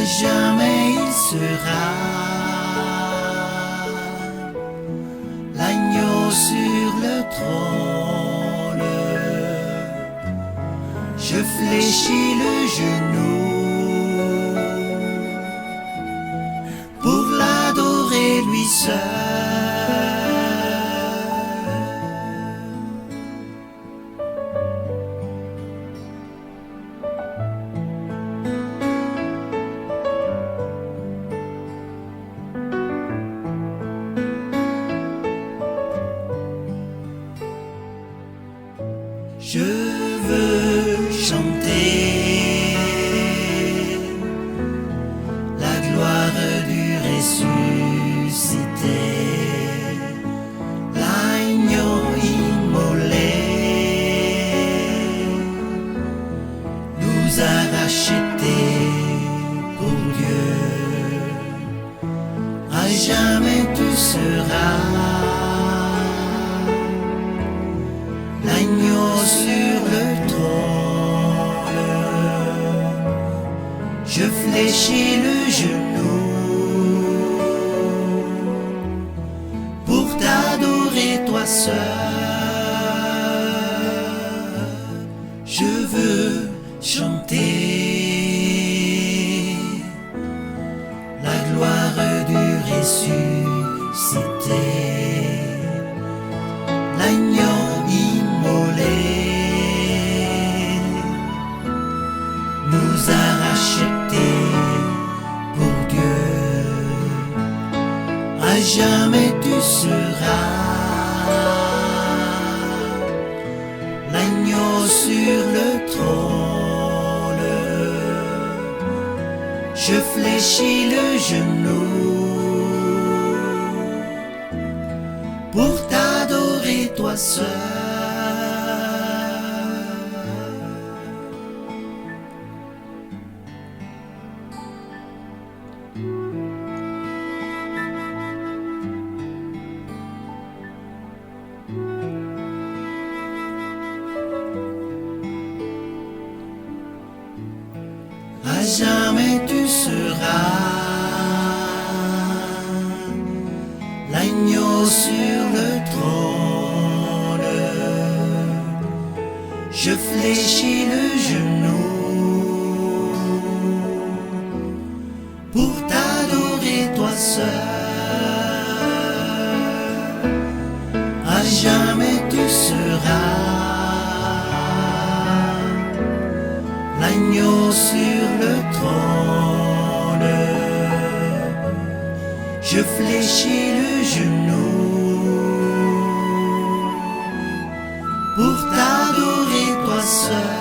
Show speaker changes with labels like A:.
A: jamais il sera l'agneau sur le trône. Je fléchis le genou pour l'adorer lui seul. Je veux chanter la gloire du ressuscité, l'agneau immolé nous a rachetés pour Dieu. À jamais tu seras l'agneau sur le trône. Je fléchis le genou pour t'adorer toi seul. Je veux chanter la gloire du ressuscité, l'agneau immolé nous a rachetés pour Dieu. À jamais tu seras l'agneau sur le trône. Je fléchis le genou pour t'adorer toi seul. À jamais tu seras l'agneau sur le trône. Je fléchis le genou pour t'adorer toi seul. À jamais tu seras l'agneau sur le trône. Je fléchis le genou pour t'adorer toi seul.